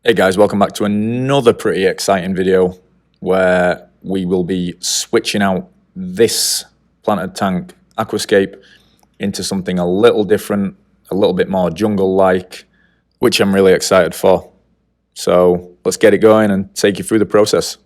Hey guys, welcome back to another pretty exciting video where we will be switching out this planted tank aquascape into something a little different, a little bit more jungle-like, which I'm really excited for. So let's get it going and take you through the process.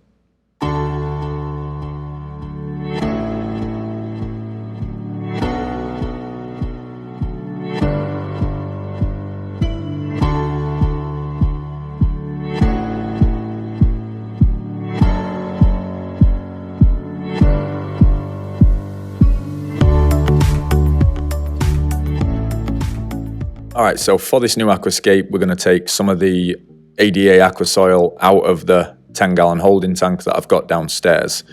Alright, so for this new aquascape, we're going to take some of the ADA aqua soil out of the 10-gallon holding tank that I've got downstairs.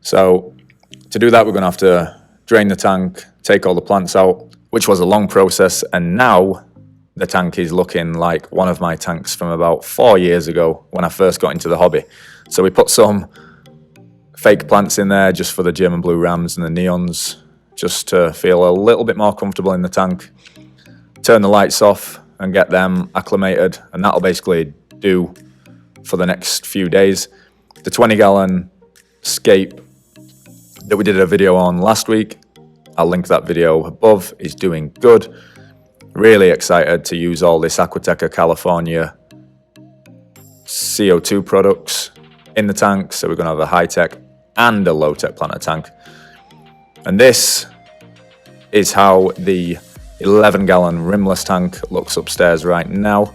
So to do that, we're going to have to drain the tank, take all the plants out, which was a long process, and now the tank is looking like one of my tanks from about 4 years ago when I first got into the hobby. So we put some fake plants in there just for the German blue rams and the neons, just to feel a little bit more comfortable in the tank. Turn the lights off and get them acclimated, and that'll basically do for the next few days. The 20-gallon scape that we did a video on last week, I'll link that video above, is doing good. Really excited to use all this Aquateca California CO2 products in the tank. So we're going to have a high-tech and a low-tech planter tank. And this is how the 11-gallon rimless tank looks upstairs right now.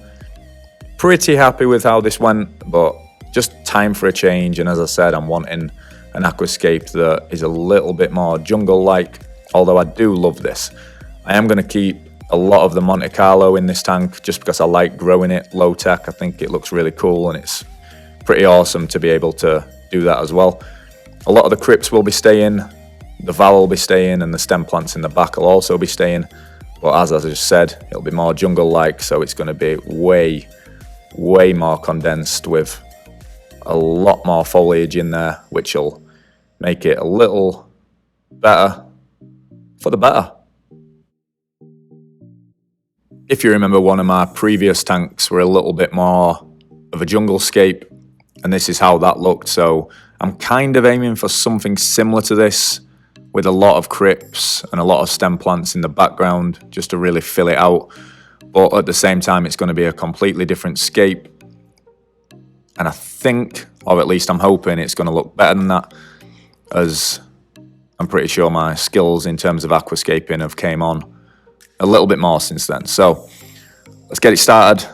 Pretty happy with how this went, but just time for a change. And as I said, I'm wanting an aquascape that is a little bit more jungle-like, although I do love this. I am going to keep a lot of the Monte Carlo in this tank just because I like growing it low-tech. I think it looks really cool and it's pretty awesome to be able to do that as well. A lot of the Crypts will be staying, the Val will be staying, and the stem plants in the back will also be staying. But as I just said, it'll be more jungle-like, so it's going to be way more condensed with a lot more foliage in there, which will make it a little better for the better. If you remember, one of my previous tanks were a little bit more of a jungle scape, and this is how that looked. So I'm kind of aiming for something similar to this, with a lot of crypts and a lot of stem plants in the background, just to really fill it out. But at the same time, it's going to be a completely different scape. And I think, or at least I'm hoping, it's going to look better than that, as I'm pretty sure my skills in terms of aquascaping have came on a little bit more since then. So let's get it started.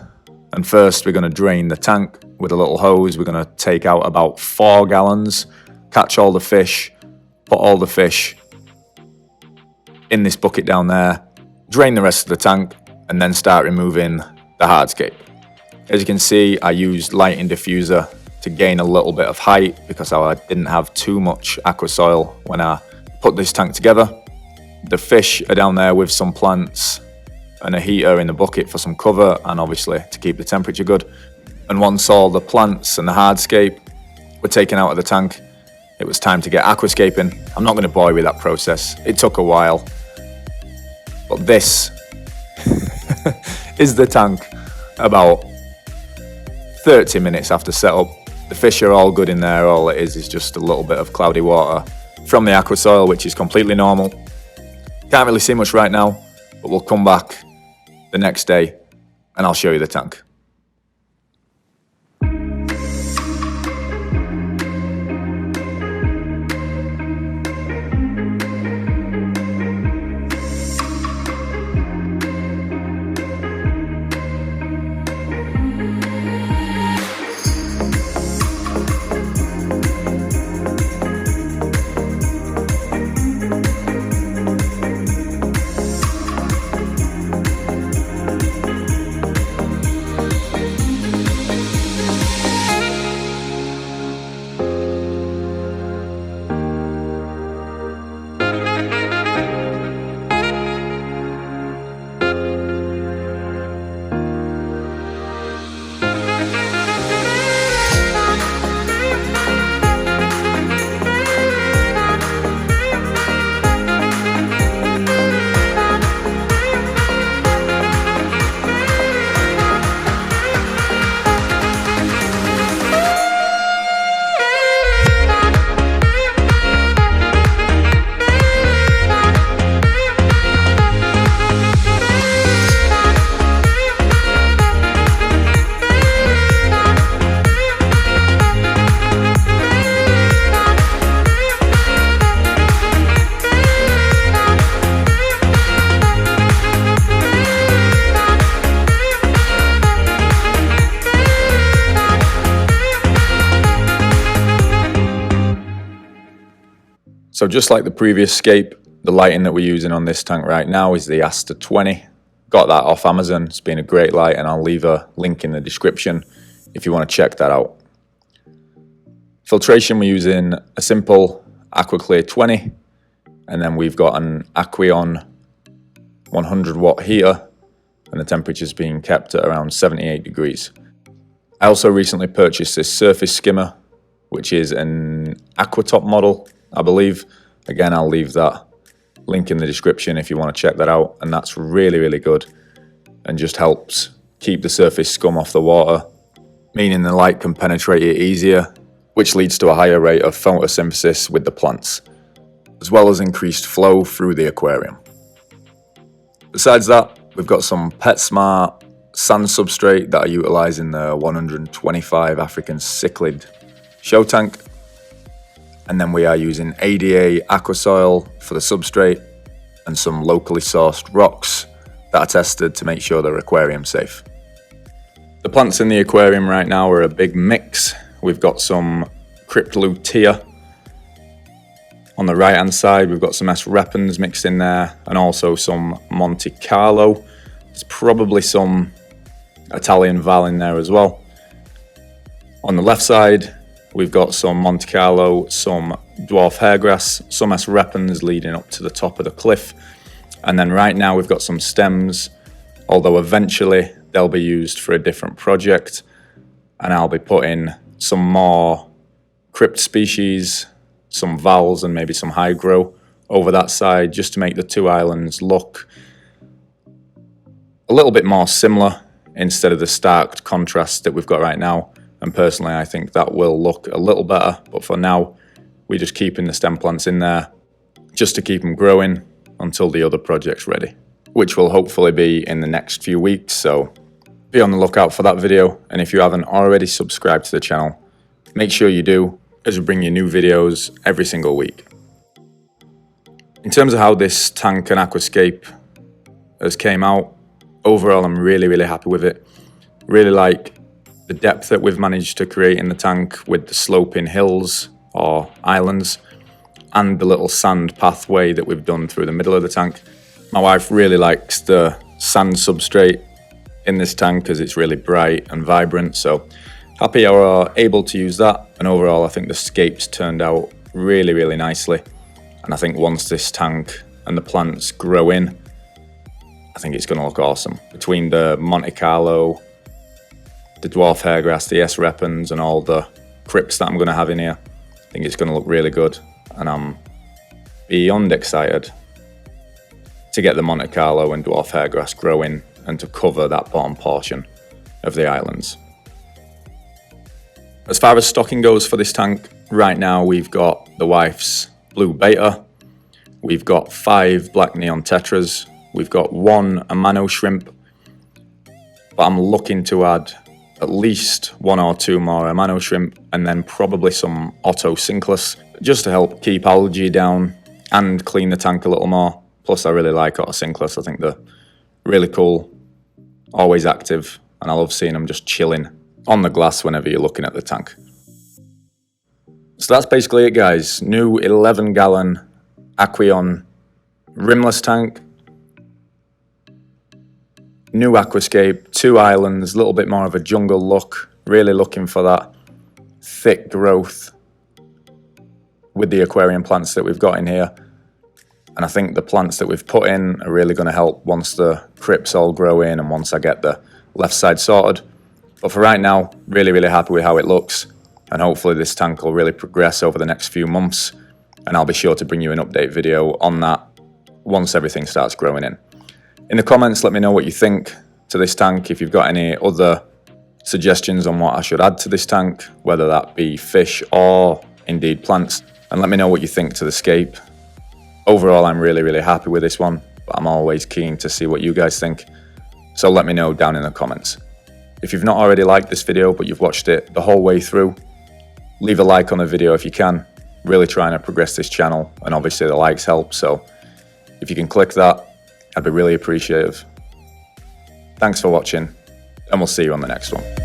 And first, we're going to drain the tank with a little hose. We're going to take out about 4 gallons, catch all the fish, put all the fish in this bucket down there, drain the rest of the tank, and then start removing the hardscape. As you can see, I used lighting diffuser to gain a little bit of height because I didn't have too much aqua soil when I put this tank together. The fish are down there with some plants and a heater in the bucket for some cover and obviously to keep the temperature good. And once all the plants and the hardscape were taken out of the tank, it was time to get aquascaping. I'm not going to bore you with that process. It took a while. But this is the tank about 30 minutes after setup. The fish are all good in there. All it is just a little bit of cloudy water from the aqua soil, which is completely normal. Can't really see much right now, but we'll come back the next day and I'll show you the tank. So just like the previous scape, the lighting that we're using on this tank right now is the Aster 20. Got that off Amazon. It's been a great light, and I'll leave a link in the description if you want to check that out. Filtration, we're using a simple AquaClear 20, and then we've got an Aqueon 100 watt heater, and the temperature's being kept at around 78 degrees. I also recently purchased this surface skimmer, which is an AquaTop model, I believe. Again, I'll leave that link in the description if you want to check that out, and that's really, really good and just helps keep the surface scum off the water, meaning the light can penetrate it easier, which leads to a higher rate of photosynthesis with the plants, as well as increased flow through the aquarium. Besides that, we've got some PetSmart sand substrate that I utilise in the 125 African cichlid show tank. And then we are using ADA Aquasoil for the substrate and some locally sourced rocks that are tested to make sure they're aquarium safe. The plants in the aquarium right now are a big mix. We've got some Crypts. On the right hand side, we've got some S.Repens mixed in there, and also some Monte Carlo. There's probably some Italian Val in there as well. On the left side, we've got some Monte Carlo, some Dwarf Hairgrass, some S.Repens leading up to the top of the cliff. And then right now we've got some stems, although eventually they'll be used for a different project. And I'll be putting some more crypt species, some vals and maybe some hygro over that side, just to make the two islands look a little bit more similar instead of the stark contrast that we've got right now. And personally, I think that will look a little better. But for now, we're just keeping the stem plants in there just to keep them growing until the other project's ready, which will hopefully be in the next few weeks. So be on the lookout for that video. And if you haven't already subscribed to the channel, make sure you do, as we bring you new videos every single week. In terms of how this tank and aquascape has came out, overall I'm really, really happy with it. Really like the depth that we've managed to create in the tank with the sloping hills or islands and the little sand pathway that we've done through the middle of the tank. My wife really likes the sand substrate in this tank because it's really bright and vibrant, so happy I were able to use that. And overall I think the scapes turned out really, really nicely, and I think once this tank and the plants grow in, I think it's going to look awesome. Between the Monte Carlo, the Dwarf Hairgrass, the S.Repens and all the Crypts that I'm going to have in here, I think it's going to look really good, and I'm beyond excited to get the Monte Carlo and Dwarf Hairgrass growing and to cover that bottom portion of the islands. As far as stocking goes for this tank, right now we've got the wife's blue beta, we've got 5 black neon tetras, we've got 1 Amano shrimp, but I'm looking to add at least 1 or 2 more Amano shrimp, and then probably some Otto Cinclus, just to help keep algae down and clean the tank a little more. Plus I really like Otto Cinclus, I think they're really cool, always active, and I love seeing them just chilling on the glass whenever you're looking at the tank. So that's basically it, guys. New 11-gallon Aqueon rimless tank, new aquascape, 2 islands, a little bit more of a jungle look, really looking for that thick growth with the aquarium plants that we've got in here. And I think the plants that we've put in are really going to help once the crypts all grow in and once I get the left side sorted. But for right now, really, really happy with how it looks, and hopefully this tank will really progress over the next few months, and I'll be sure to bring you an update video on that once everything starts growing in. In the comments, let me know what you think to this tank, if you've got any other suggestions on what I should add to this tank, whether that be fish or indeed plants, and let me know what you think to the scape. Overall, I'm really, really happy with this one, but I'm always keen to see what you guys think, so let me know down in the comments. If you've not already liked this video, but you've watched it the whole way through, leave a like on the video if you can. Really trying to progress this channel, and obviously the likes help, so if you can click that, I'd be really appreciative. Thanks for watching, and we'll see you on the next one.